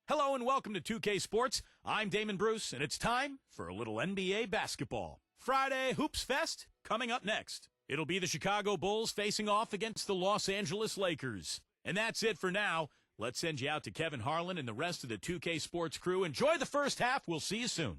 Hello and welcome to 2K Sports. I'm Damon Bruce, and it's time for a little NBA basketball. Friday Hoops Fest coming up next. It'll be the Chicago Bulls facing off against the Los Angeles Lakers. And that's it for now. Let's send you out to Kevin Harlan and the rest of the 2K Sports crew. Enjoy the first half. We'll see you soon.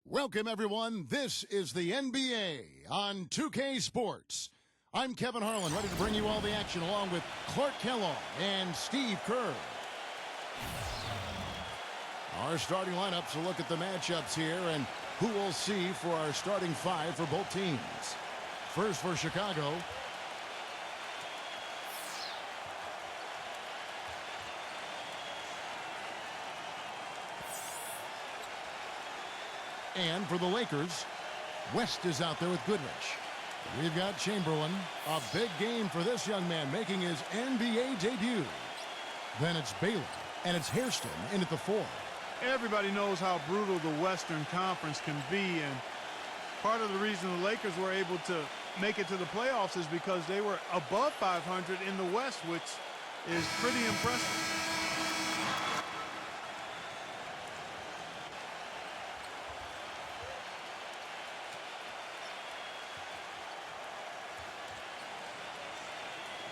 Welcome, everyone. This is the NBA on 2K Sports. I'm Kevin Harlan, ready to bring you all the action along with Clark Kellogg and Steve Kerr. Our starting lineups will look at the matchups here and who we'll see for our starting five for both teams. First for Chicago. And for the Lakers, West is out there with Goodrich. We've got Chamberlain. A big game for this young man making his NBA debut. Then it's Baylor, and it's Hairston in at the 4. Everybody knows how brutal the Western Conference can be, and part of the reason the Lakers were able to make it to the playoffs is because they were above 500 in the West, which is pretty impressive.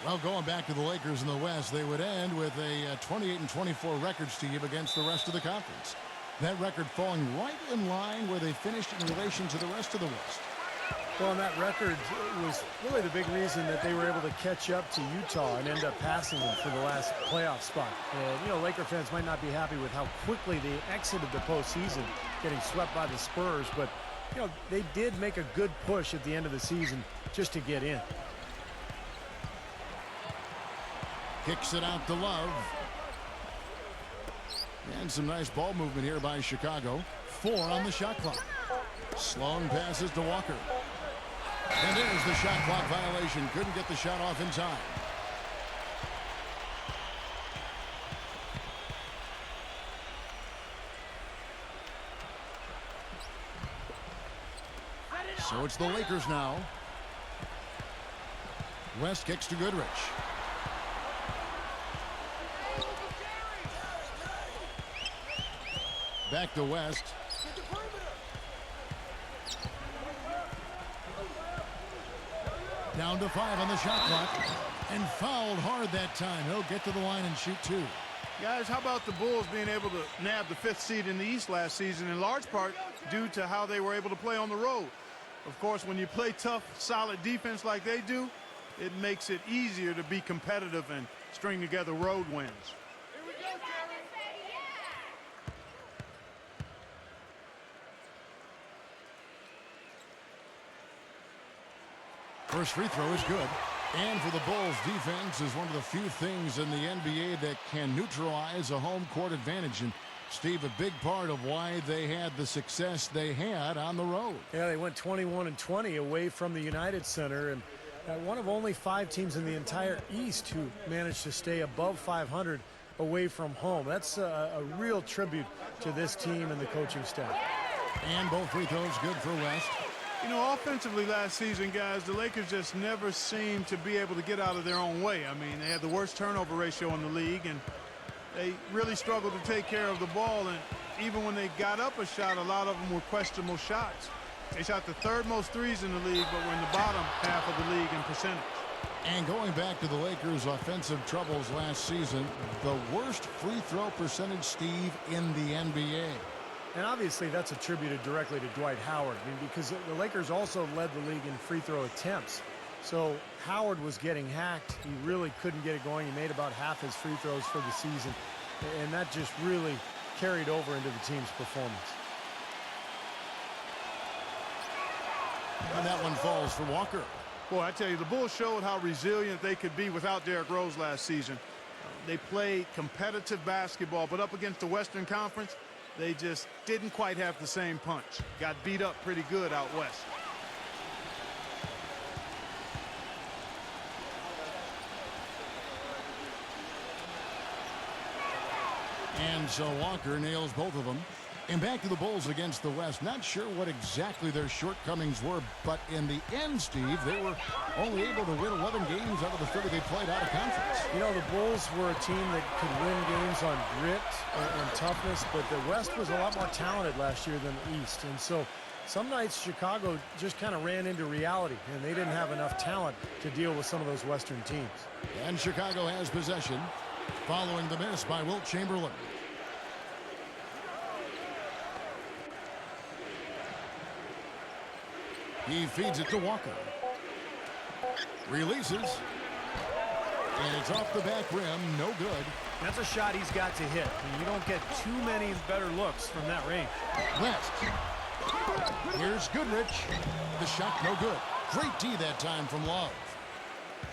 Well, going back to the Lakers in the West, they would end with a 28-24 record, Steve, against the rest of the conference. That record falling right in line where they finished in relation to the rest of the West. Well, and that record was really the big reason that they were able to catch up to Utah and end up passing them for the last playoff spot. And, you know, Laker fans might not be happy with how quickly they exited the postseason, getting swept by the Spurs, but, you know, they did make a good push at the end of the season just to get in. Kicks it out to Love. And some nice ball movement here by Chicago. 4 on the shot clock. Sloan passes to Walker. And there's the shot clock violation. Couldn't get the shot off in time. So it's the Lakers now. West kicks to Goodrich. Back to West. Down to 5 on the shot clock. And fouled hard that time. He'll get to the line and shoot 2. Guys, how about the Bulls being able to nab the 5th seed in the East last season, in large part due to how they were able to play on the road? Of course, when you play tough, solid defense like they do, it makes it easier to be competitive and string together road wins. First free throw is good. And for the Bulls, defense is one of the few things in the NBA that can neutralize a home court advantage. And, Steve, a big part of why they had the success they had on the road. Yeah, they went 21-20 away from the United Center. And one of only 5 teams in the entire East who managed to stay above 500 away from home. That's a real tribute to this team and the coaching staff. And both free throws good for West. You know, offensively last season, guys, the Lakers just never seemed to be able to get out of their own way. I mean, they had the worst turnover ratio in the league, and they really struggled to take care of the ball. And even when they got up a shot, a lot of them were questionable shots. They shot the 3rd most threes in the league, but were in the bottom half of the league in percentage. And going back to the Lakers' offensive troubles last season, the worst free throw percentage, Steve, in the NBA. And obviously that's attributed directly to Dwight Howard. I mean, because the Lakers also led the league in free throw attempts. So Howard was getting hacked. He really couldn't get it going. He made about half his free throws for the season. And that just really carried over into the team's performance. And that one falls for Walker. Boy, I tell you, the Bulls showed how resilient they could be without Derrick Rose last season. They played competitive basketball, but up against the Western Conference, They just didn't quite have the same punch. Got beat up pretty good out west. And so Walker nails both of them. And back to the Bulls against the West. Not sure what exactly their shortcomings were, but in the end, Steve, they were only able to win 11 games out of the 30 they played out of conference. You know, the Bulls were a team that could win games on grit and toughness, but the West was a lot more talented last year than the East. And so some nights Chicago just kind of ran into reality, and they didn't have enough talent to deal with some of those Western teams. And Chicago has possession following the miss by Wilt Chamberlain. He feeds it to Walker. Releases. And it's off the back rim. No good. That's a shot he's got to hit. And you don't get too many better looks from that range. West. Here's Goodrich. The shot no good. Great D that time from Love.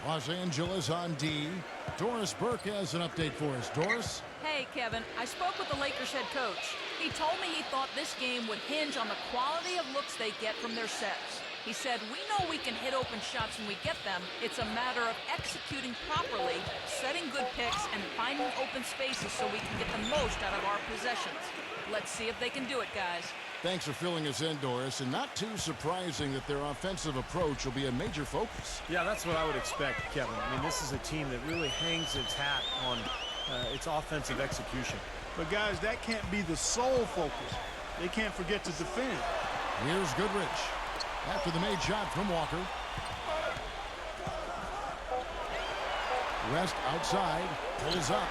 Los Angeles on D. Doris Burke has an update for us. Doris? Hey, Kevin, I spoke with the Lakers head coach. He told me he thought this game would hinge on the quality of looks they get from their sets. He said, we know we can hit open shots when we get them. It's a matter of executing properly, setting good picks, and finding open spaces so we can get the most out of our possessions. Let's see if they can do it, guys. Thanks for filling us in, Doris. And not too surprising that their offensive approach will be a major focus. Yeah, that's what I would expect, Kevin. I mean, this is a team that really hangs its hat on its offensive execution. But, guys, that can't be the sole focus. They can't forget to defend. Here's Goodrich. After the made shot from Walker. West outside. Pulls up.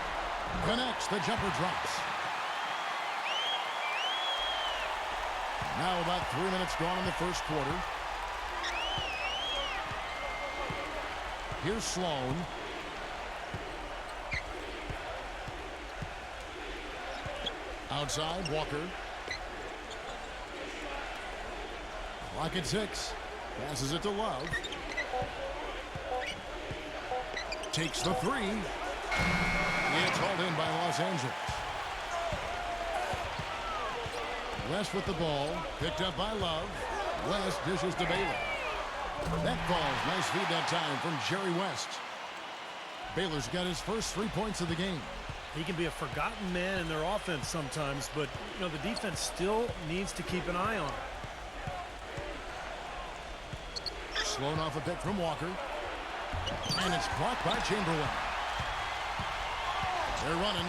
Connects. The jumper drops. Now about 3 minutes gone in the first quarter. Here's Sloan. Outside, Walker. Clock at 6. Passes it to Love. Takes the three. It's hauled in by Los Angeles. West with the ball. Picked up by Love. West dishes to Baylor. That falls. Nice feed that time from Jerry West. Baylor's got his first 3 points of the game. He can be a forgotten man in their offense sometimes, but you know the defense still needs to keep an eye on him. Sloan off a pick from Walker. And it's blocked by Chamberlain. They're running.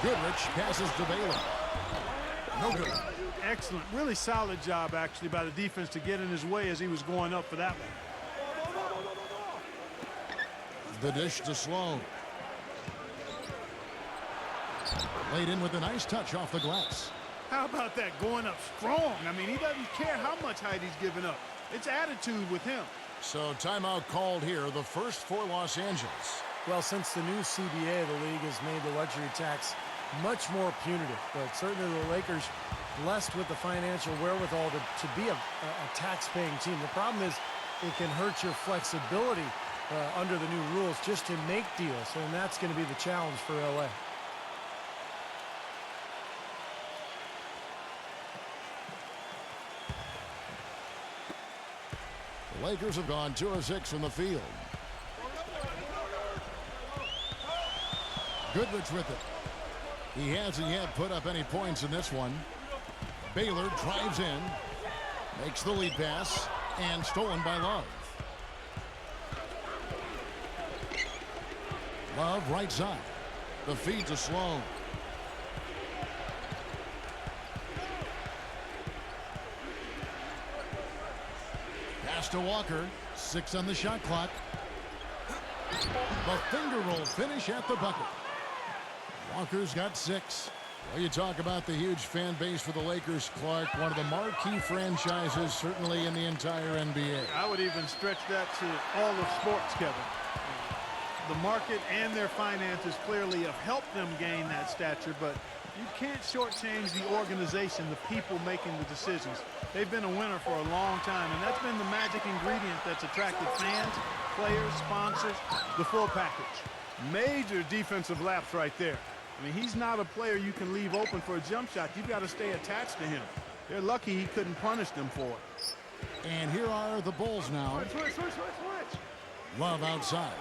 Goodrich passes to Baylor. No good. Excellent. Really solid job, actually, by the defense to get in his way as he was going up for that one. The dish to Sloan. Laid in with a nice touch off the glass. How about that, going up strong? I mean, he doesn't care how much height he's giving up. It's attitude with him. So timeout called here, the first for Los Angeles. Well, since the new CBA, the league has made the luxury tax much more punitive, but certainly the Lakers blessed with the financial wherewithal to be a tax-paying team. The problem is it can hurt your flexibility under the new rules just to make deals, and that's going to be the challenge for LA. The Lakers have gone 2 of 6 from the field. Goodrich with it. He hasn't yet put up any points in this one. Baylor drives in, makes the lead pass, and stolen by Love. Love right side. The feed to Sloan. Pass to Walker. 6 on the shot clock. The finger roll finish at the bucket. Walker's got 6. Well, you talk about the huge fan base for the Lakers, Clark. One of the marquee franchises, certainly in the entire NBA. I would even stretch that to all of sports, Kevin. The market and their finances clearly have helped them gain that stature, but you can't shortchange the organization, the people making the decisions. They've been a winner for a long time, and that's been the magic ingredient that's attracted fans, players, sponsors, the full package. Major defensive lapse right there. I mean, he's not a player you can leave open for a jump shot. You've got to stay attached to him. They're lucky he couldn't punish them for it. And here are the Bulls now. Switch. Love outside.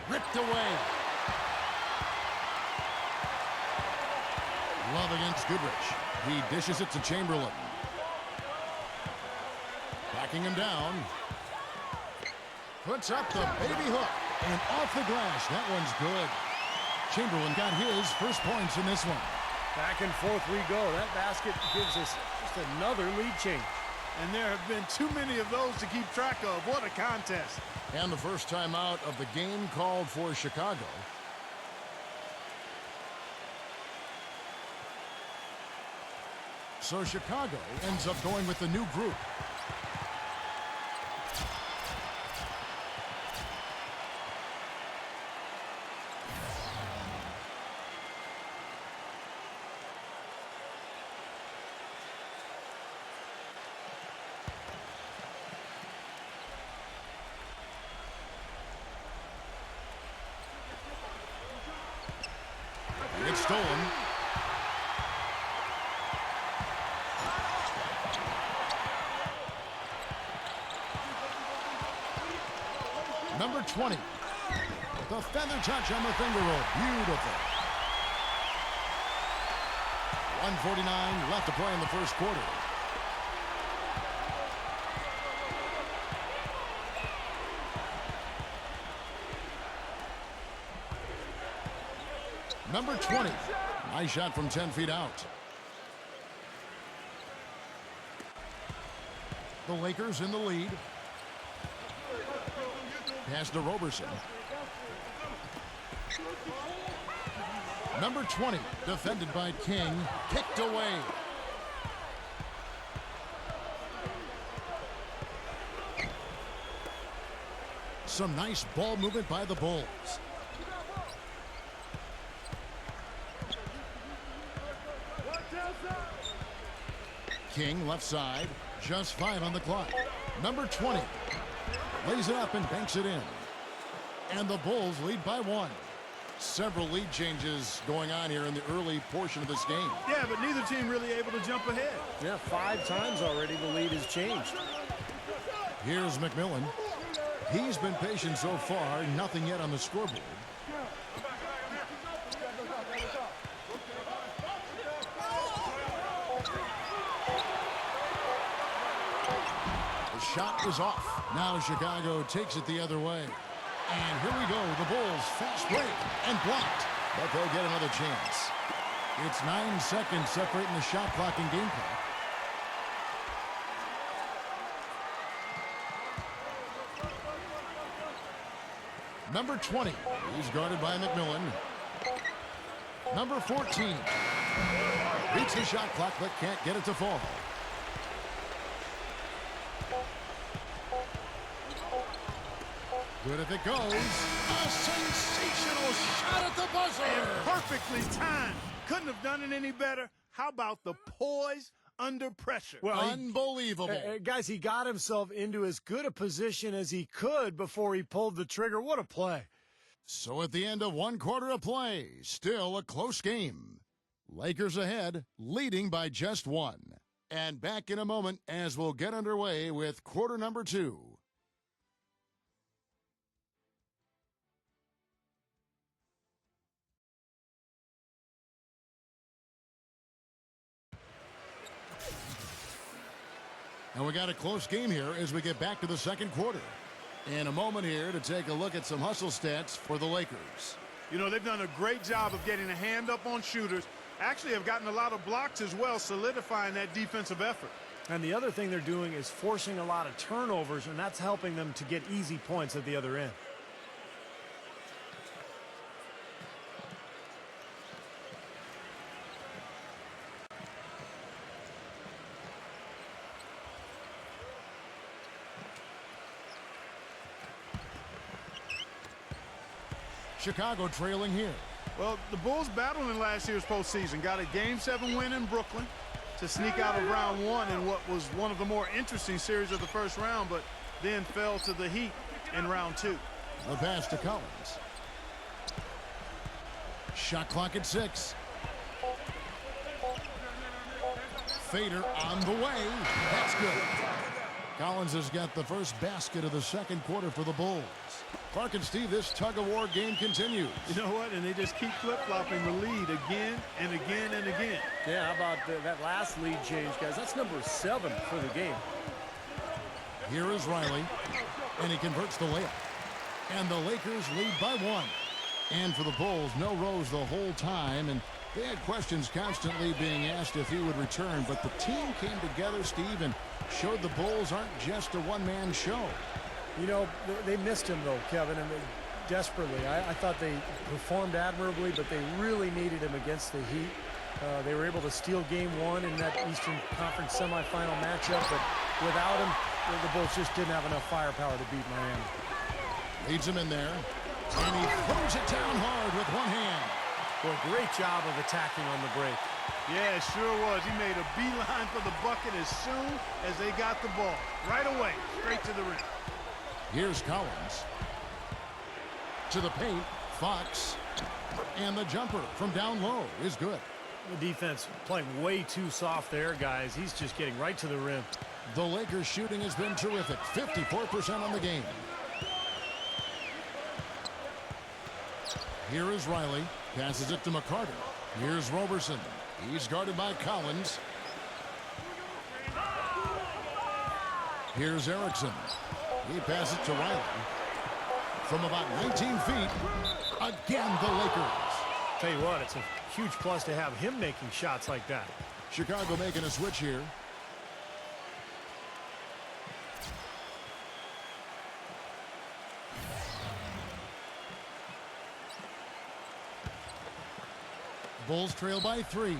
Ripped away. Love against Goodrich. He dishes it to Chamberlain. Backing him down. Puts up the baby hook. And off the glass. That one's good. Chamberlain got his first points in this one. Back and forth we go. That basket gives us just another lead change. And there have been too many of those to keep track of. What a contest. And the first timeout of the game called for Chicago. So Chicago ends up going with the new group. It's stolen. Number 20. The feather touch on the finger roll. Beautiful. 1:49 left to play in the first quarter. Number 20. Nice shot from 10 feet out. The Lakers in the lead. Pass to Roberson. Number 20. Defended by King. Kicked away. Some nice ball movement by the Bulls. King left side, just 5 on the clock. Number 20 lays it up and banks it in. And the Bulls lead by 1. Several lead changes going on here in the early portion of this game. Yeah, but neither team really able to jump ahead. Yeah, 5 times already the lead has changed. Here's McMillan. He's been patient so far, nothing yet on the scoreboard. Shot is off. Now Chicago takes it the other way. And here we go. The Bulls fast break and blocked. But they'll get another chance. It's 9 seconds separating the shot clock and game clock. Number 20. He's guarded by McMillan. Number 14. Beats the shot clock but can't get it to fall. Good if it goes. A sensational shot at the buzzer. And perfectly timed. Couldn't have done it any better. How about the poise under pressure? Well, unbelievable. Guys, he got himself into as good a position as he could before he pulled the trigger. What a play. So at the end of 1 quarter of play, still a close game. Lakers ahead, leading by just 1. And back in a moment as we'll get underway with quarter number 2. And we got a close game here as we get back to the second quarter. In a moment here to take a look at some hustle stats for the Lakers. You know, they've done a great job of getting a hand up on shooters. Actually have gotten a lot of blocks as well, solidifying that defensive effort. And the other thing they're doing is forcing a lot of turnovers, and that's helping them to get easy points at the other end. Chicago trailing here. Well, the Bulls battled in last year's postseason. Got a Game 7 win in Brooklyn to sneak out of round 1 in what was one of the more interesting series of the first round, but then fell to the Heat in round 2. The pass to Collins. Shot clock at 6. Fader on the way. That's good. Collins has got the first basket of the second quarter for the Bulls. Clark and Steve, this tug-of-war game continues. You know what? And they just keep flip-flopping the lead again and again and again. Yeah, how about that last lead change, guys? That's number 7 for the game. Here is Riley, and he converts the layup. And the Lakers lead by 1. And for the Bulls, no Rose the whole time, and they had questions constantly being asked if he would return, but the team came together, Steve, and showed the Bulls aren't just a one-man show. You know, they missed him, though, Kevin, and desperately. I thought they performed admirably, but they really needed him against the Heat. They were able to steal game 1 in that Eastern Conference semifinal matchup, but without him, the Bulls just didn't have enough firepower to beat Miami. Leads him in there, and he throws it down hard with one hand. Well, great job of attacking on the break. Yeah, it sure was. He made a beeline for the bucket as soon as they got the ball. Right away, straight to the rim. Here's Collins. To the paint, Fox. And the jumper from down low is good. The defense playing way too soft there, guys. He's just getting right to the rim. The Lakers' shooting has been terrific. 54% on the game. Here is Riley. Passes it to McCarter. Here's Roberson. He's guarded by Collins. Here's Erickson. He passes to Riley. From about 19 feet, again the Lakers. Tell you what, it's a huge plus to have him making shots like that. Chicago making a switch here. Bulls trail by 3.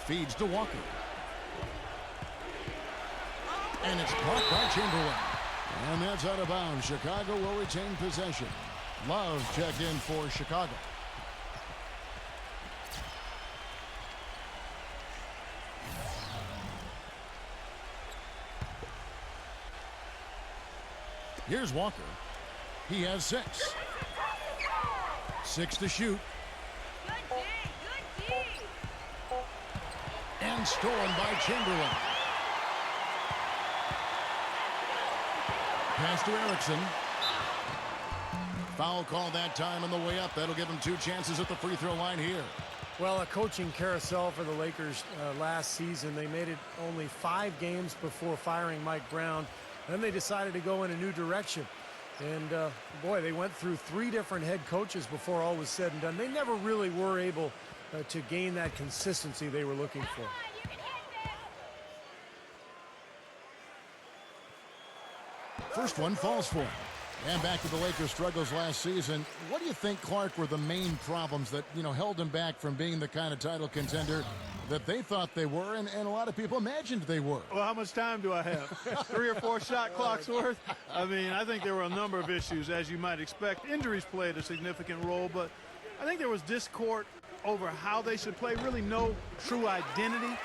Feeds to Walker. And it's blocked by Chamberlain. And that's out of bounds. Chicago will retain possession. Love checked in for Chicago. Here's Walker. He has 6. 6 to shoot. And stolen by Chamberlain. Pass to Erickson. Foul call that time on the way up. That'll give him 2 chances at the free throw line here. Well, a coaching carousel for the Lakers last season. They made it only 5 games before firing Mike Brown. Then they decided to go in a new direction. And, boy, they went through 3 different head coaches before all was said and done. They never really were able to gain that consistency they were looking for. First one falls for him. And back to the Lakers' struggles last season. What do you think, Clark, were the main problems that, held them back from being the kind of title contender that they thought they were and a lot of people imagined they were? Well, how much time do I have? 3 or 4 shot clocks worth? I mean, I think there were a number of issues, as you might expect. Injuries played a significant role, but I think there was discord over how they should play, really no true identity.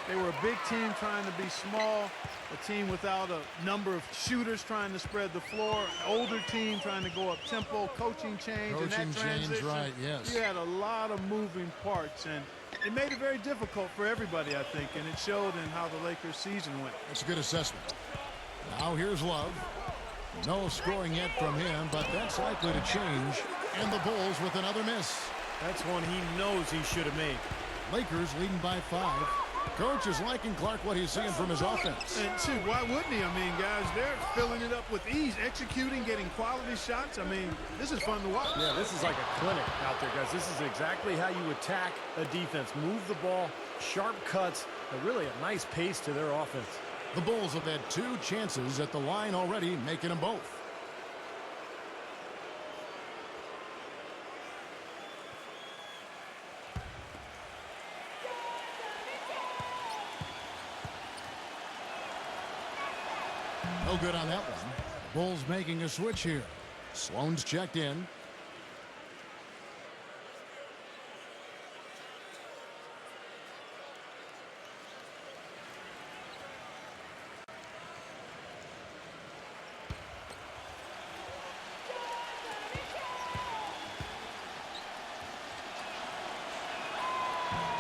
They were a big team trying to be small, a team without a number of shooters trying to spread the floor, an older team trying to go up tempo, coaching change, and that transition. Right, yes. You had a lot of moving parts, and it made it very difficult for everybody, I think, and it showed in how the Lakers' season went. That's a good assessment. Now here's Love. No scoring yet from him, but that's likely to change. And the Bulls with another miss. That's one he knows he should have made. Lakers leading by 5. Coach is liking Clark what he's seeing from his offense. And shoot, why wouldn't he? I mean, guys, they're filling it up with ease, executing, getting quality shots. I mean, this is fun to watch. Yeah, this is like a clinic out there, guys. This is exactly how you attack a defense. Move the ball, sharp cuts, and really a nice pace to their offense. The Bulls have had 2 chances at the line already, making them both. No good on that one. Bulls making a switch here. Sloan's checked in.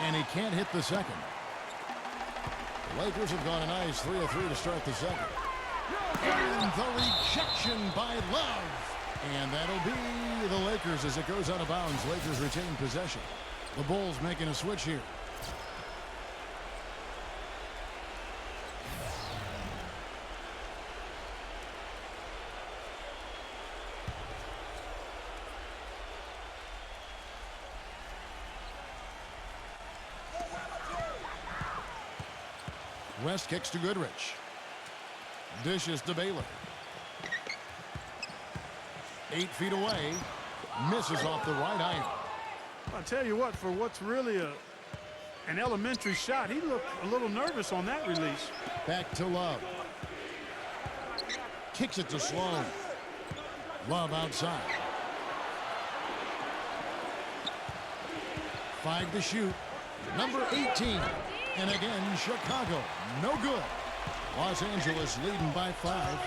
And he can't hit the second. The Lakers have gone a nice 3 of 3 to start the second. And the rejection by Love. And that'll be the Lakers as it goes out of bounds. Lakers retain possession. The Bulls making a switch here. West kicks to Goodrich. Dishes to Baylor. 8 feet away. Misses off the right iron. I'll tell you what, for what's really an elementary shot, he looked a little nervous on that release. Back to Love. Kicks it to Sloan. Love outside. 5 to shoot. Number 18. And again, Chicago. No good. Los Angeles leading by 5.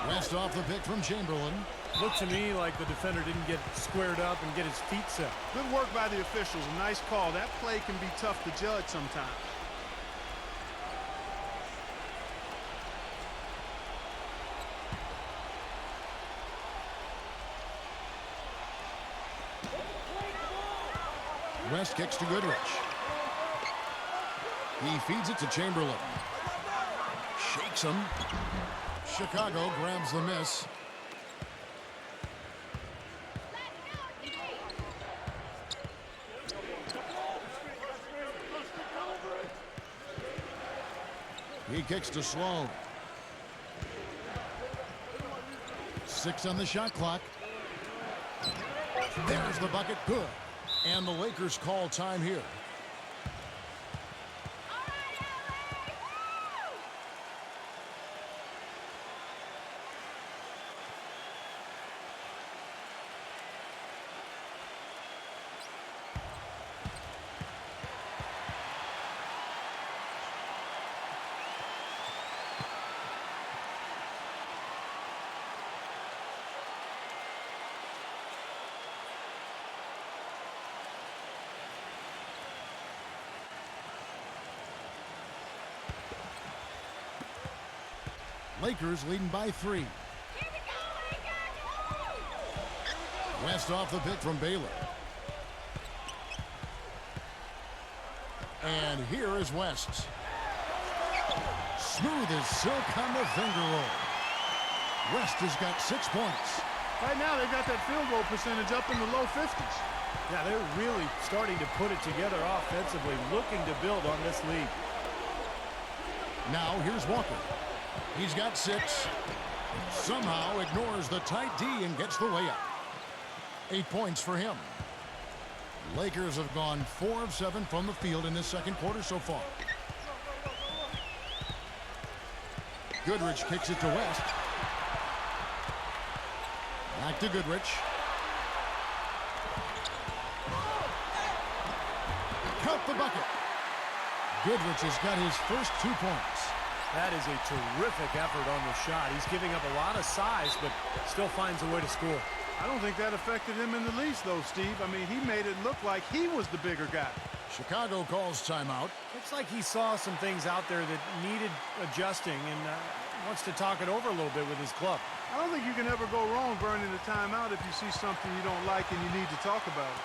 West off the pick from Chamberlain. Looked to me like the defender didn't get squared up and get his feet set. Good work by the officials. A nice call. That play can be tough to judge sometimes. West kicks to Goodrich. He feeds it to Chamberlain. Shakes him. Chicago grabs the miss. He kicks to Sloan. 6 on the shot clock. There's the bucket. Good. And the Lakers call time here. Lakers leading by 3. West off the pick from Baylor. And here is West. Smooth as silk on the finger roll. West has got 6 points. Right now, they've got that field goal percentage up in the low 50s. Yeah, they're really starting to put it together offensively, looking to build on this lead. Now here's Walker. He's got 6. Somehow ignores the tight D and gets the layup. 8 points for him. Lakers have gone 4 of 7 from the field in this second quarter so far. Goodrich kicks it to West. Back to Goodrich. Count the bucket. Goodrich has got his first 2 points. That is a terrific effort on the shot. He's giving up a lot of size, but still finds a way to score. I don't think that affected him in the least, though, Steve. I mean, he made it look like he was the bigger guy. Chicago calls timeout. Looks like he saw some things out there that needed adjusting and wants to talk it over a little bit with his club. I don't think you can ever go wrong burning a timeout if you see something you don't like and you need to talk about it.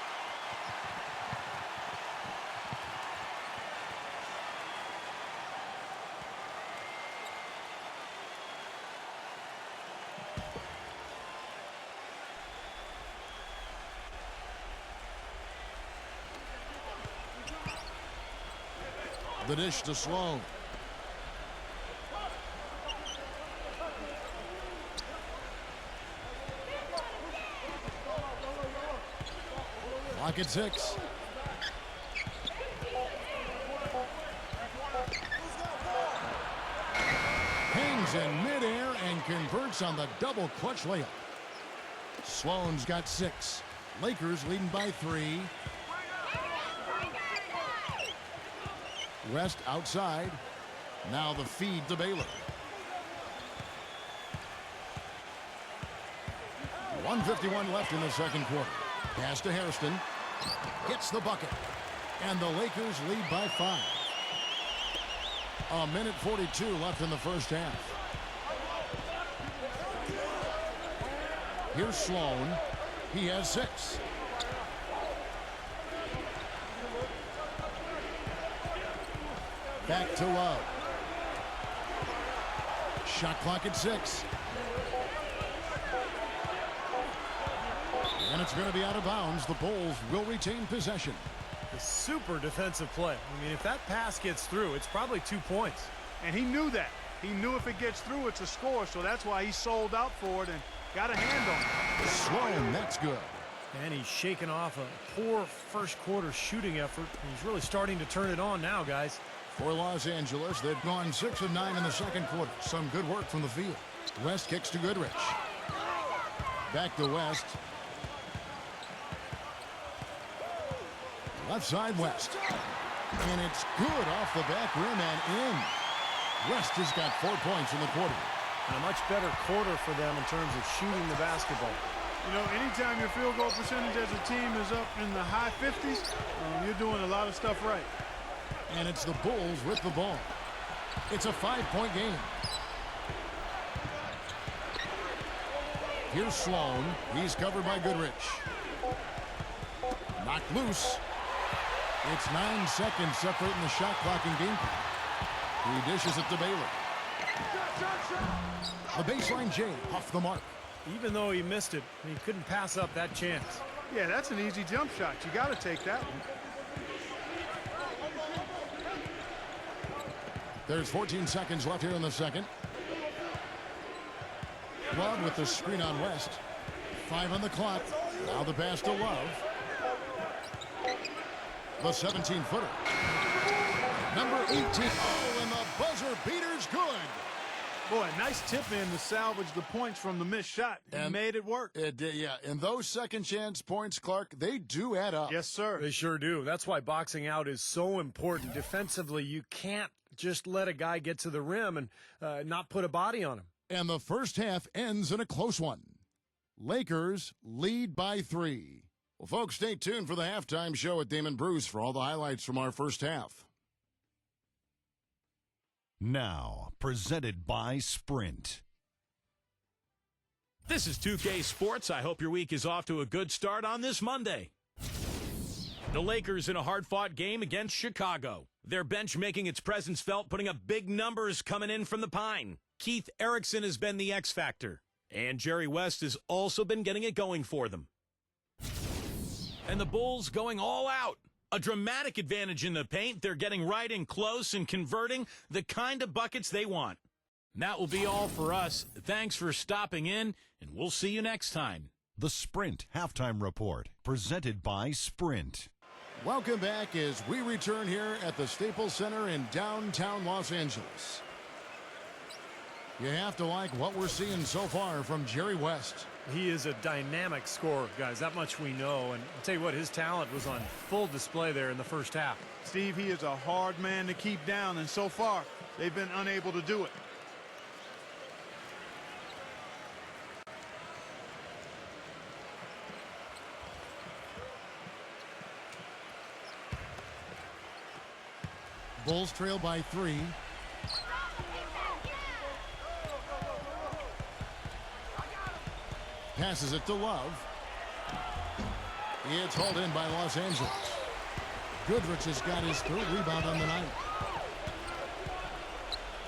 The dish to Sloan. Clock at 6. Hangs in midair and converts on the double clutch layup. Sloan's got 6. Lakers leading by 3. West outside. Now the feed to Baylor. 1:51 left in the second quarter. Pass to Hairston. Gets the bucket. And the Lakers lead by 5. A minute 42 left in the first half. Here's Sloan. He has 6. Back to Love. Shot clock at 6. And it's going to be out of bounds. The Bulls will retain possession. A super defensive play. I mean, if that pass gets through, it's probably 2 points. And he knew that. He knew if it gets through, it's a score, so that's why he sold out for it and got a hand on it. Sloan, that's good. And he's shaking off a poor first quarter shooting effort. He's really starting to turn it on now, guys. For Los Angeles, they've gone 6 of 9 in the second quarter. Some good work from the field. West kicks to Goodrich. Back to West. Left side, West. And it's good off the back rim and in. West has got 4 points in the quarter. And a much better quarter for them in terms of shooting the basketball. You know, anytime your field goal percentage as a team is up in the high 50s, you're doing a lot of stuff right. And it's the Bulls with the ball. It's a 5-point game. Here's Sloan. He's covered by Goodrich. Knocked loose. It's 9 seconds separating the shot clock and game clock. He dishes it to Baylor. The baseline J off the mark. Even though he missed it, he couldn't pass up that chance. Yeah, that's an easy jump shot. You got to take that one. There's 14 seconds left here in the second. Love with the screen on West. 5 on the clock. Now the pass to Love. The 17-footer. Number 18. Oh, and the buzzer beater's good. Boy, nice tip in to salvage the points from the missed shot. He made it work. It did, yeah. And those second chance points, Clark, they do add up. Yes, sir. They sure do. That's why boxing out is so important. Defensively, you can't just let a guy get to the rim and not put a body on him. And the first half ends in a close one. Lakers lead by 3. Well, folks, stay tuned for the halftime show at Damon Bruce for all the highlights from our first half. Now, presented by Sprint. This is 2K Sports. I hope your week is off to a good start on this Monday. The Lakers in a hard-fought game against Chicago. Their bench making its presence felt, putting up big numbers coming in from the Pine. Keith Erickson has been the X factor, and Jerry West has also been getting it going for them. And the Bulls going all out. A dramatic advantage in the paint. They're getting right in close and converting the kind of buckets they want. That will be all for us. Thanks for stopping in, and we'll see you next time. The Sprint Halftime Report, presented by Sprint. Welcome back as we return here at the Staples Center in downtown Los Angeles. You have to like what we're seeing so far from Jerry West. He is a dynamic scorer, guys. That much we know. And I'll tell you what, his talent was on full display there in the first half. Steve, he is a hard man to keep down, and so far, they've been unable to do it. Bulls trail by 3. Passes it to Love. It's hauled in by Los Angeles. Goodrich has got his 3rd rebound on the night.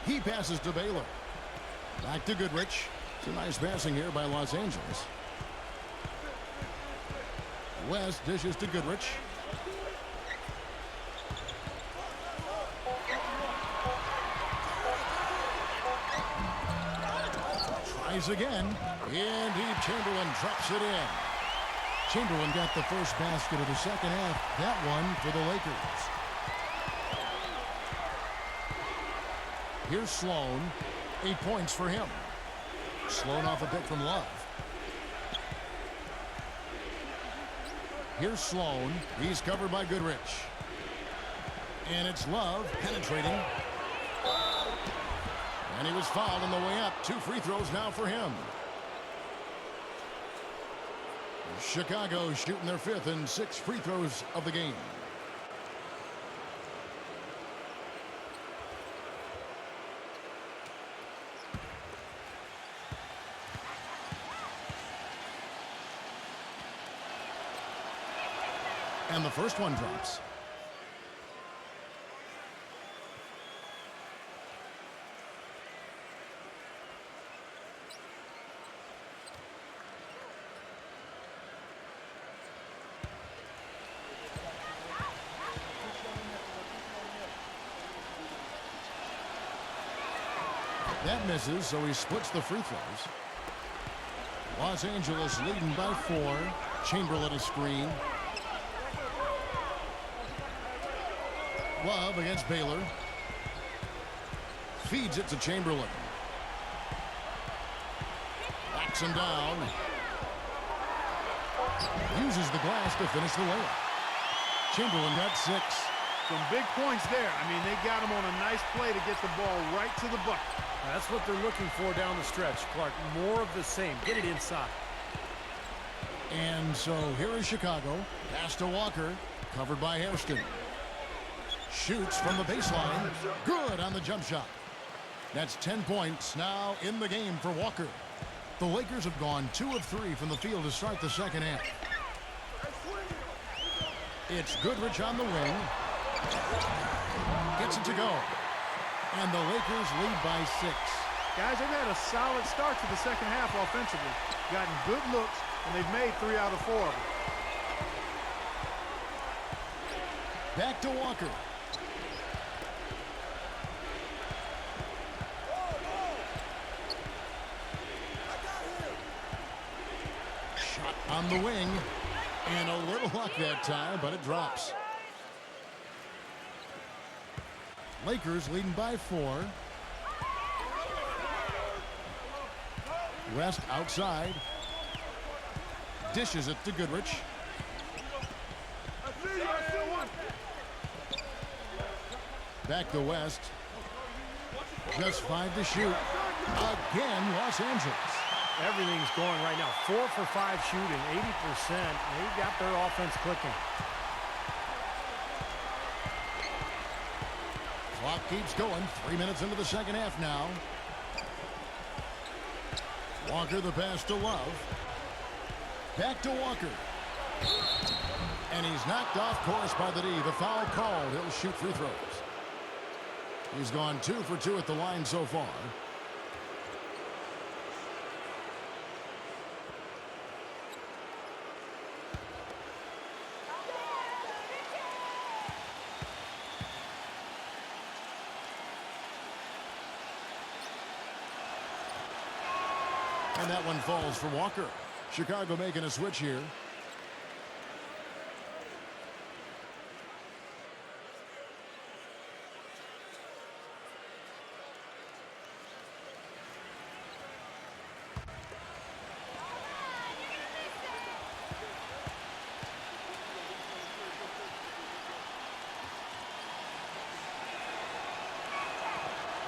He passes to Baylor. Back to Goodrich. It's a nice passing here by Los Angeles. West dishes to Goodrich. Tries again. Indeed, Chamberlain drops it in. Chamberlain got the first basket of the second half. That one for the Lakers. Here's Sloan. 8 points for him. Sloan off a bit from Love. Here's Sloan. He's covered by Goodrich. And it's Love penetrating. And he was fouled on the way up. 2 free throws now for him. Chicago shooting their 5th and 6th free throws of the game. And the first one drops. That misses, so he splits the free throws. Los Angeles leading by 4. Chamberlain a screen. Love against Baylor. Feeds it to Chamberlain. Backs him down. Uses the glass to finish the layup. Chamberlain got 6. Some big points there. I mean, they got him on a nice play to get the ball right to the bucket. That's what they're looking for down the stretch, Clark. More of the same. Get it inside. And so here is Chicago. Pass to Walker. Covered by Hairston. Shoots from the baseline. Good on the jump shot. That's 10 points now in the game for Walker. The Lakers have gone 2 of 3 from the field to start the second half. It's Goodrich on the wing. Gets it to go. And the Lakers lead by 6. Guys, they've had a solid start to the second half offensively. Gotten good looks, and they've made 3 out of 4 of them. Back to Walker. Shot on the wing. And a little luck that time, but it drops. Lakers leading by 4. West outside. Dishes it to Goodrich. Back to West. Just 5 to shoot. Again, Los Angeles. Everything's going right now. 4 for 5 shooting, 80%. They got their offense clicking. Clock keeps going. 3 minutes into the second half now. Walker the pass to Love. Back to Walker. And he's knocked off course by the D. The foul called. He'll shoot free throws. He's gone 2 for 2 at the line so far. And that one falls for Walker. Chicago making a switch here.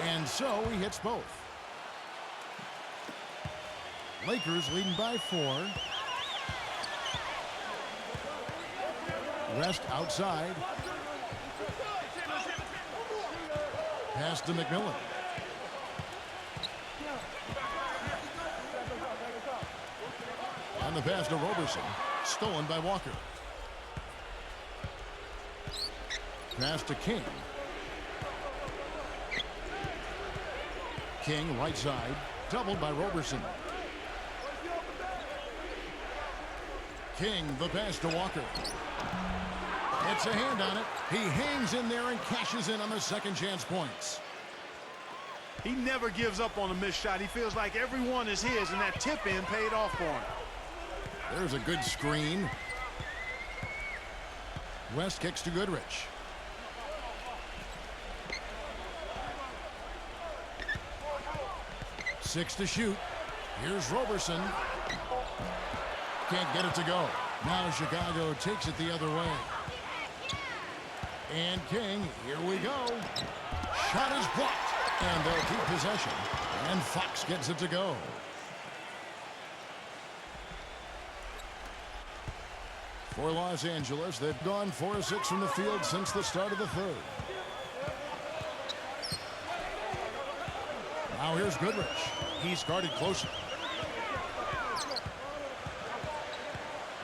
And so he hits both. Lakers leading by 4. West outside. Pass to McMillan. On the pass to Roberson. Stolen by Walker. Pass to King. King right side. Doubled by Roberson. King, the pass to Walker. It's a hand on it. He hangs in there and cashes in on the second chance points. He never gives up on a missed shot. He feels like every one is his, and that tip-in paid off for him. There's a good screen. West kicks to Goodrich. Six to shoot. Here's Roberson. Can't get it to go. Now Chicago takes it the other way. And King, here we go. Shot is blocked. And they'll keep possession. And Fox gets it to go. For Los Angeles, they've gone 4 of 6 from the field since the start of the third. Now here's Goodrich. He's guarded closely.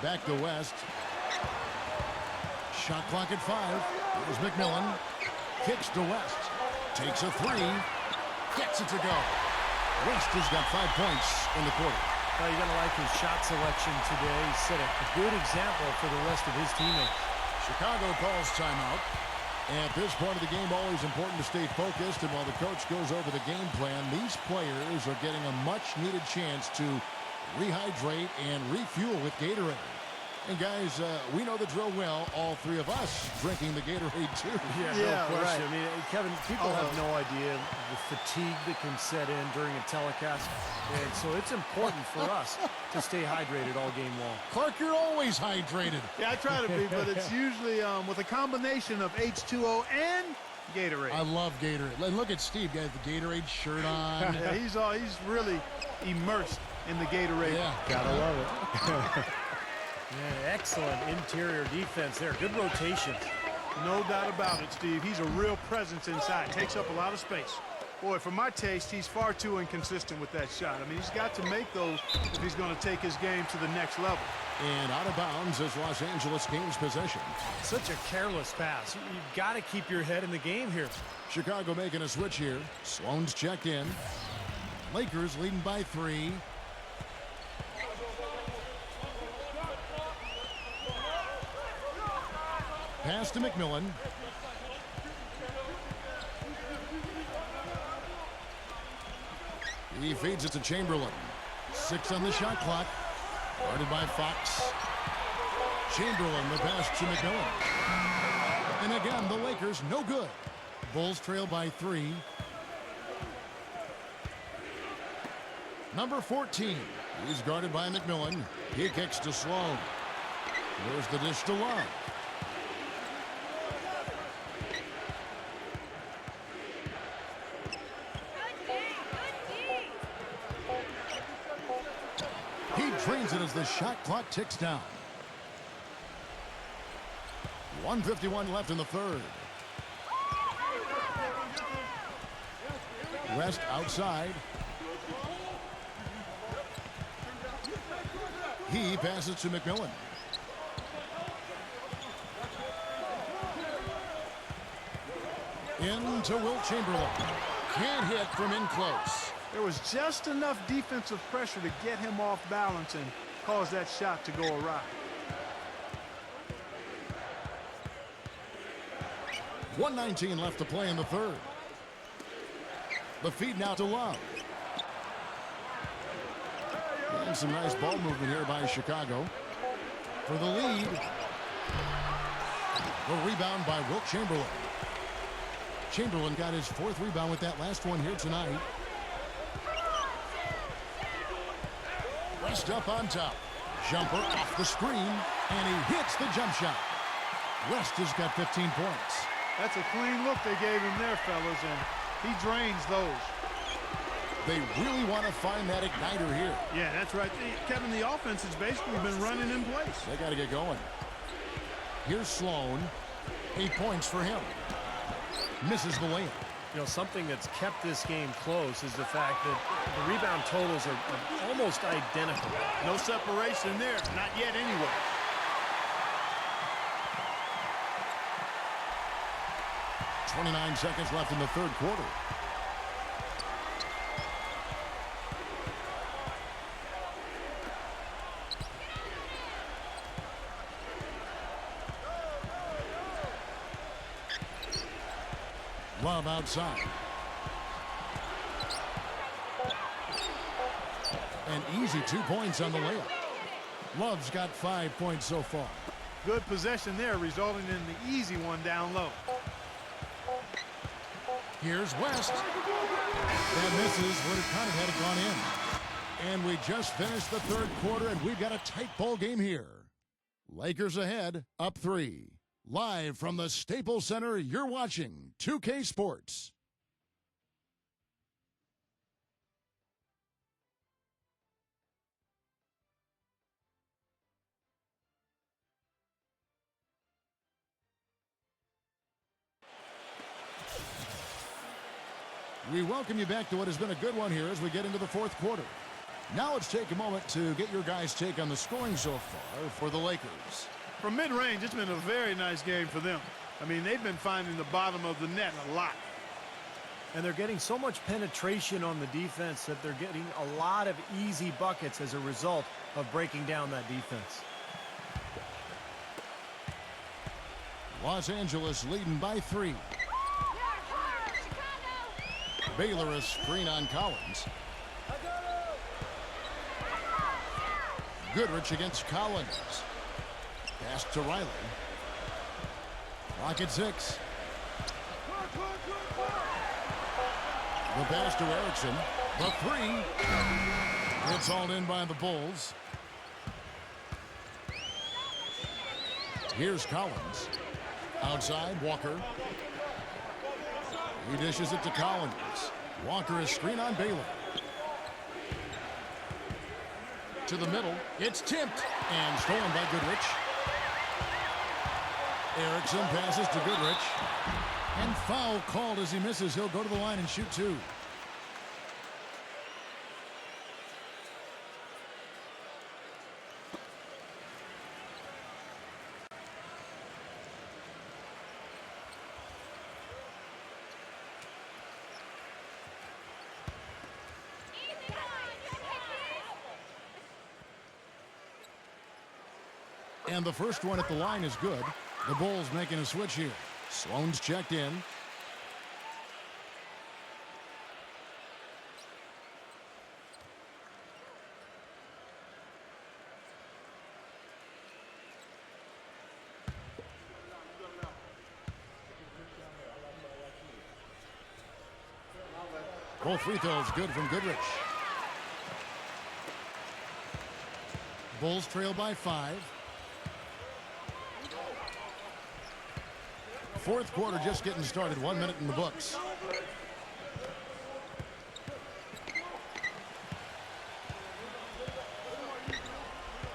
Back to West. Shot clock at 5. Here's McMillan. Kicks to West. Takes a 3. Gets it to go. West has got 5 points in the quarter. Well, you're going to like his shot selection today. He set a good example for the rest of his teammates. Chicago calls timeout. At this point of the game, always important to stay focused. And while the coach goes over the game plan, these players are getting a much-needed chance to rehydrate and refuel with Gatorade. And guys, we know the drill well, all 3 of us drinking the Gatorade too. Yeah, no question. Right. I mean, Kevin, people have no idea the fatigue that can set in during a telecast. And so it's important for us to stay hydrated all game long. Clark, you're always hydrated. Yeah, I try to be, but it's usually with a combination of H2O and Gatorade. I love Gatorade. And look at Steve, got the Gatorade shirt on. Yeah, he's really immersed in the Gatorade. Yeah, gotta love it. Yeah, excellent interior defense there. Good rotation. No doubt about it, Steve. He's a real presence inside. Takes up a lot of space. Boy, for my taste, he's far too inconsistent with that shot. I mean, he's got to make those if he's going to take his game to the next level. And out of bounds as Los Angeles gains possession. Such a careless pass. You've got to keep your head in the game here. Chicago making a switch here. Sloan's checked in. Lakers leading by 3. Pass to McMillan. He feeds it to Chamberlain. 6 on the shot clock. Guarded by Fox. Chamberlain the pass to McMillan. And again, the Lakers no good. Bulls trail by 3. Number 14. He's guarded by McMillan. He kicks to Sloan. There's the dish to Love. Drains it as the shot clock ticks down. 1:51 left in the third. West outside. He passes to McMillan. Into Wilt Chamberlain. Can't hit from in close. There was just enough defensive pressure to get him off balance and cause that shot to go awry. 1:19 left to play in the third. The feed now to Love. And some nice ball movement here by Chicago. For the lead. The rebound by Wilt Chamberlain. Chamberlain got his 4th rebound with that last one here tonight. West up on top. Jumper off the screen, and he hits the jump shot. West has got 15 points. That's a clean look they gave him there, fellas, and he drains those. They really want to find that igniter here. Yeah, that's right. Kevin, the offense has basically been running in place. They got to get going. Here's Sloan. 8 points for him. Misses the layup. You know, something that's kept this game close is the fact that the rebound totals are almost identical. No separation there. Not yet anyway. .29 seconds left in the third quarter. Love outside. An easy 2 points on the layup. Love's got 5 points so far. Good possession there, resulting in the easy one down low. Here's West. That misses, would have kind of had it gone in. And we just finished the third quarter, and we've got a tight ball game here. Lakers ahead, up 3. Live from the Staples Center, you're watching 2K Sports. We welcome you back to what has been a good one here as we get into the fourth quarter. Now let's take a moment to get your guys' take on the scoring so far for the Lakers. From mid-range, it's been a very nice game for them. I mean, they've been finding the bottom of the net a lot. And they're getting so much penetration on the defense that they're getting a lot of easy buckets as a result of breaking down that defense. Los Angeles leading by 3. Baylor a screen on Collins. Goodrich against Collins. Pass to Riley. Clock at 6. The pass to Erickson. The 3. It's hauled in by the Bulls. Here's Collins. Outside, Walker. He dishes it to Collins. Walker is screen on Baylor. To the middle. It's tipped and stolen by Goodrich. Erickson passes to Goodrich. And foul called as he misses. He'll go to the line and shoot 2. And the first one at the line is good. The Bulls making a switch here. Sloan's checked in. Both free throws good from Goodrich. Bulls trail by 5. Fourth quarter just getting started. 1 minute in the books.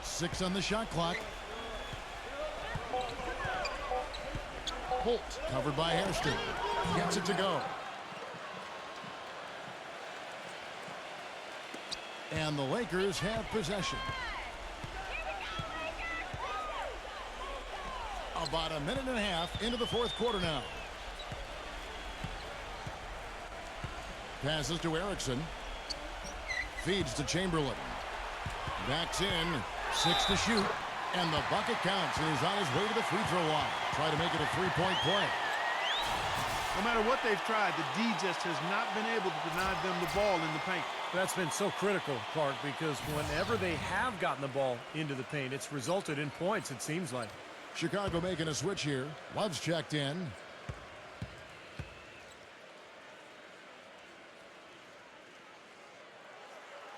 Six on the shot clock. Holt covered by Hairston. Gets it to go. And the Lakers have possession. About a minute and a half into the fourth quarter now. Passes to Erickson. Feeds to Chamberlain. Backs in. 6 to shoot. And the bucket counts. And he's on his way to the free throw line. Try to make it a three-point play. No matter what they've tried, the D just has not been able to deny them the ball in the paint. That's been so critical, Clark, because whenever they have gotten the ball into the paint, it's resulted in points, it seems like. Chicago making a switch here. Love's checked in.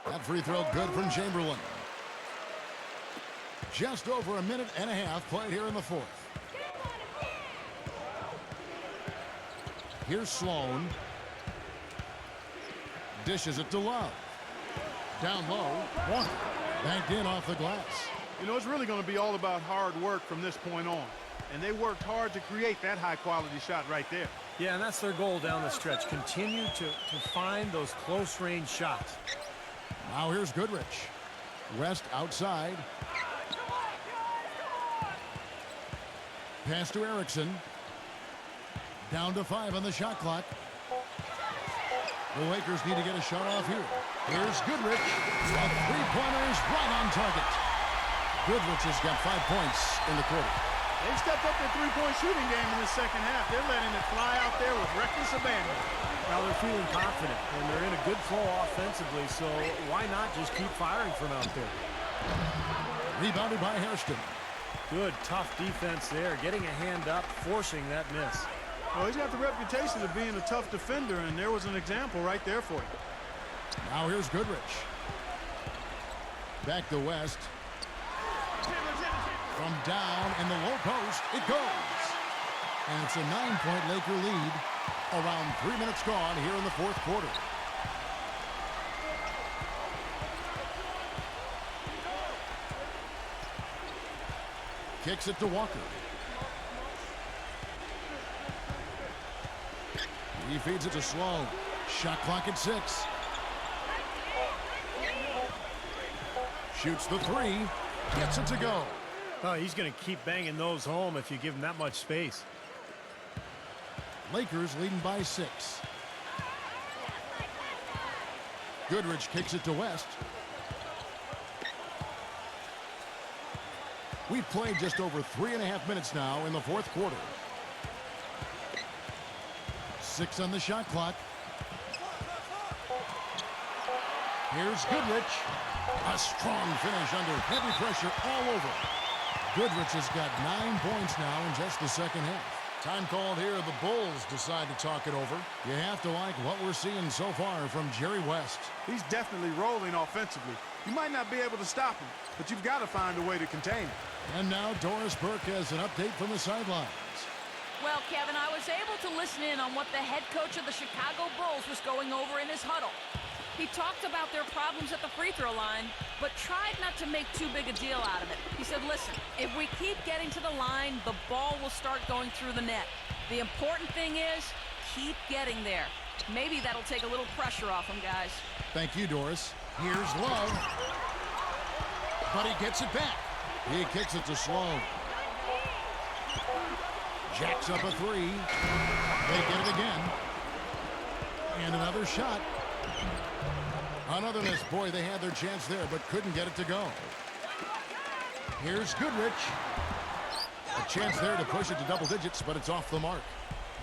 That free throw good from Chamberlain. Just over a minute and a half played here in the fourth. Here's Sloan. Dishes it to Love. Down low. Walker. Banked in off the glass. You know, it's really going to be all about hard work from this point on. And they worked hard to create that high-quality shot right there. Yeah, and that's their goal down the stretch. Continue to find those close-range shots. Now here's Goodrich. West outside. Pass to Erickson. Down to 5 on the shot clock. The Lakers need to get a shot off here. Here's Goodrich. A three-pointer is right on target. Goodrich has got 5 points in the quarter. They've stepped up their three-point shooting game in the second half. They're letting it fly out there with reckless abandon. Now they're feeling confident, and they're in a good flow offensively, so why not just keep firing from out there? Rebounded by Hairston. Good, tough defense there, getting a hand up, forcing that miss. Well, he's got the reputation of being a tough defender, and there was an example right there for you. Now here's Goodrich. Back to West. From down in the low post, it goes. And it's a 9-point Laker lead. Around 3 minutes gone here in the fourth quarter. Kicks it to Walker. He feeds it to Sloan. Shot clock at 6. Shoots the 3. Gets it to go. Oh, he's going to keep banging those home if you give him that much space. Lakers leading by 6. Goodrich kicks it to West. We've played just over 3.5 minutes now in the fourth quarter. 6 on the shot clock. Here's Goodrich. A strong finish under heavy pressure all over. Goodrich has got 9 points now in just the second half. Time called here. The Bulls decide to talk it over. You have to like what we're seeing so far from Jerry West. He's definitely rolling offensively. You might not be able to stop him, but you've got to find a way to contain him. And now Doris Burke has an update from the sidelines. Well, Kevin, I was able to listen in on what the head coach of the Chicago Bulls was going over in his huddle. He talked about their problems at the free throw line, but tried not to make too big a deal out of it. He said, listen, if we keep getting to the line, the ball will start going through the net. The important thing is, keep getting there. Maybe that'll take a little pressure off him, guys. Thank you, Doris. Here's Love. But he gets it back. He kicks it to Sloan. Jacks up a 3. They get it again. And another shot. On other miss, boy, they had their chance there, but couldn't get it to go. Here's Goodrich. A chance there to push it to double digits, but it's off the mark.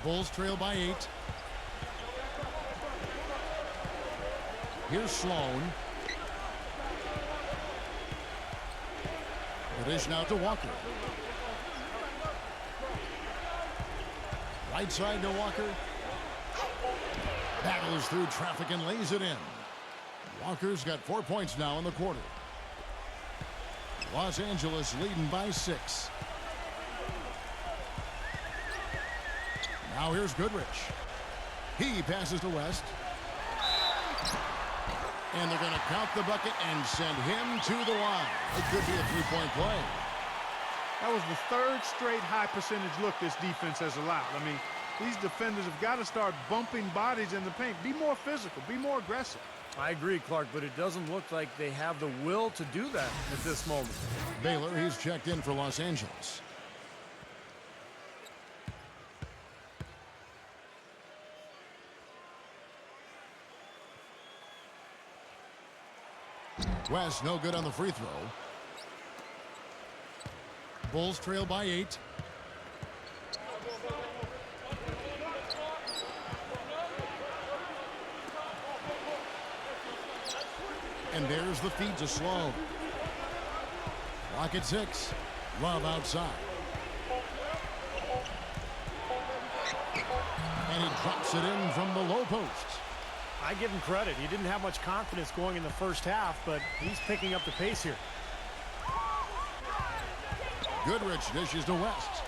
Bulls trail by 8. Here's Sloan. The dish now to Walker. Right side to Walker. Battles through traffic and lays it in. Walker's got 4 points now in the quarter. Los Angeles leading by 6. Now here's Goodrich. He passes to West. And they're going to count the bucket and send him to the line. It could be a three-point play. That was the third straight high percentage look this defense has allowed. I mean, these defenders have got to start bumping bodies in the paint. Be more physical. Be more aggressive. I agree, Clark, but it doesn't look like they have the will to do that at this moment. Baylor, he's checked in for Los Angeles. West, no good on the free throw. Bulls trail by 8. And there's the feed to Sloan. Clock at 6. Love outside. And he drops it in from the low post. I give him credit. He didn't have much confidence going in the first half, but he's picking up the pace here. Goodrich dishes to West.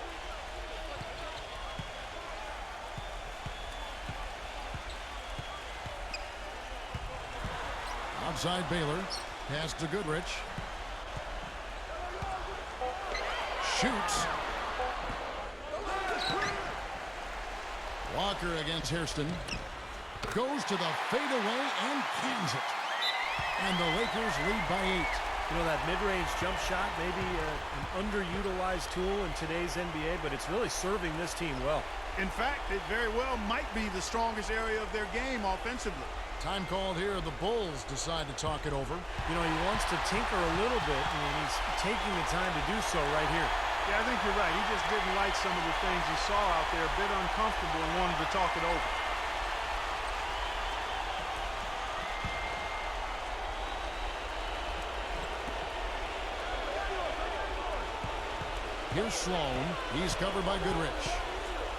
Outside Baylor. Pass to Goodrich. Shoots. Walker against Hairston. Goes to the fadeaway and cans it. And the Lakers lead by 8. You know, that mid-range jump shot, maybe an underutilized tool in today's NBA, but it's really serving this team well. In fact, it very well might be the strongest area of their game offensively. Time called here. The Bulls decide to talk it over. You know, he wants to tinker a little bit, and he's taking the time to do so right here. Yeah, I think you're right. He just didn't like some of the things he saw out there, a bit uncomfortable, and wanted to talk it over. Here's Sloan. He's covered by Goodrich.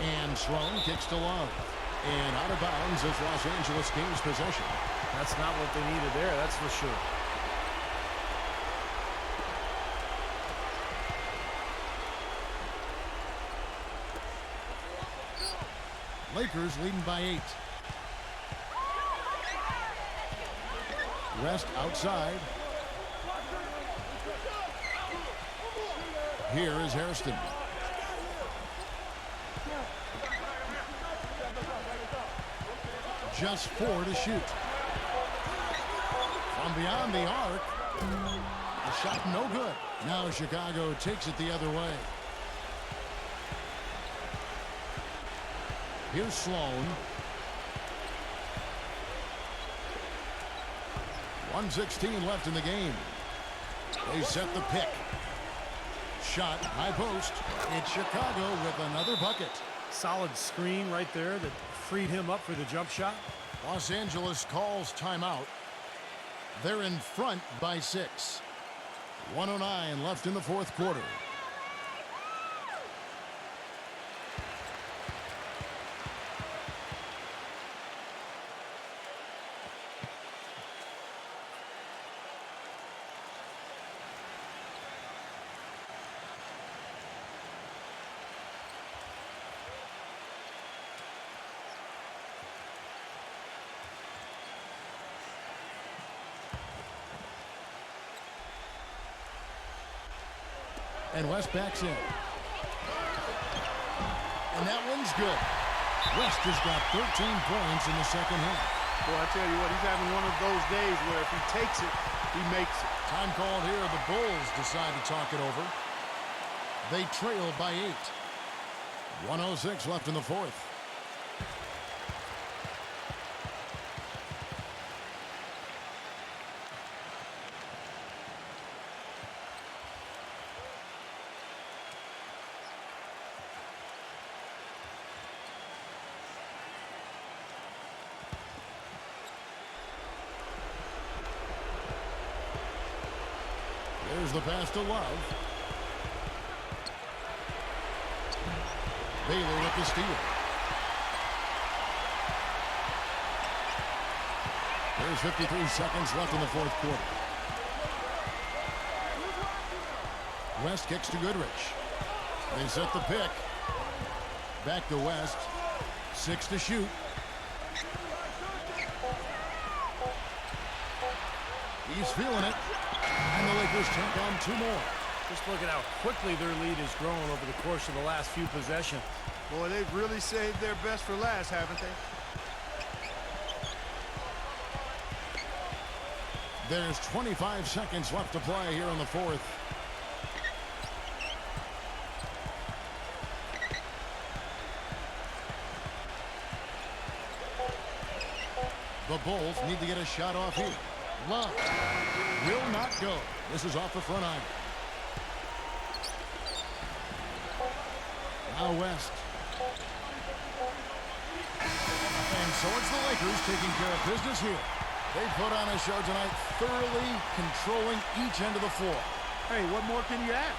And Sloan kicks to Love. And out of bounds is Los Angeles gains possession. That's not what they needed there, that's for sure. Lakers leading by 8. West outside. Here is Hairston. Just 4 to shoot. From beyond the arc. A shot no good. Now Chicago takes it the other way. Here's Sloan. 1:16 left in the game. They set the pick. Shot, high post. It's Chicago with another bucket. Solid screen right there that freed him up for the jump shot. Los Angeles calls timeout. They're in front by 6. 1:09 left in the fourth quarter. And West backs in. And that one's good. West has got 13 points in the second half. Boy, I tell you what, he's having one of those days where if he takes it, he makes it. Time called here. The Bulls decide to talk it over. They trail by 8. 1:06 left in the fourth. There's the pass to Love. Baylor with the steal. There's 53 seconds left in the fourth quarter. West kicks to Goodrich. They set the pick. Back to West. 6 to shoot. He's feeling it. And the Lakers take on 2 more. Just look at how quickly their lead has grown over the course of the last few possessions. Boy, they've really saved their best for last, haven't they? There's 25 seconds left to play here in the fourth. The Bulls need to get a shot off here. Love will not go. This is off the front iron. Now West. And so it's the Lakers taking care of business here. They put on a show tonight, thoroughly controlling each end of the floor. Hey, what more can you ask?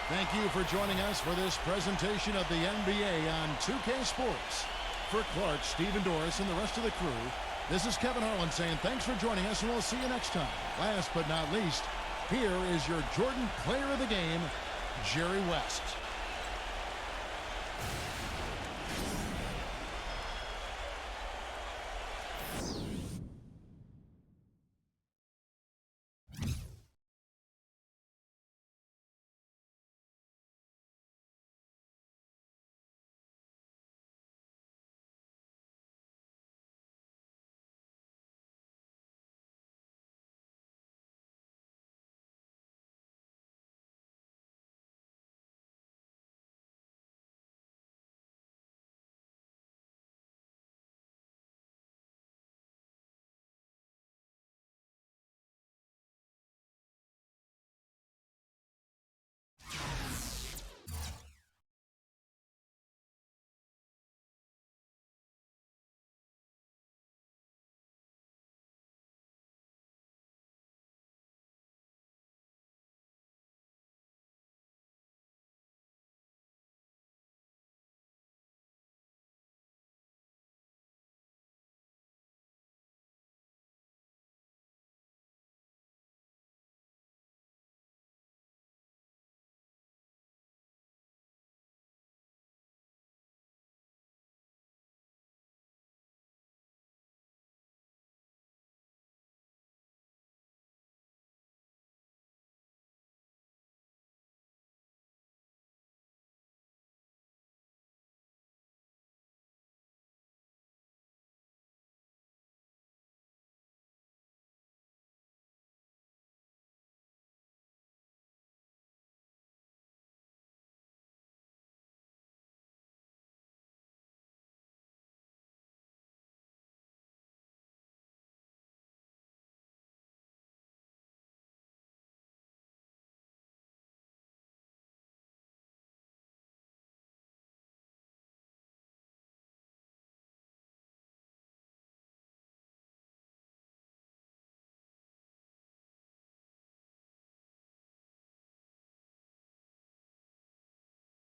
Thank you for joining us for this presentation of the NBA on 2K Sports. For Clark, Stephen Doris, and the rest of the crew, this is Kevin Harlan saying thanks for joining us, and we'll see you next time. Last but not least, here is your Jordan Player of the Game, Jerry West.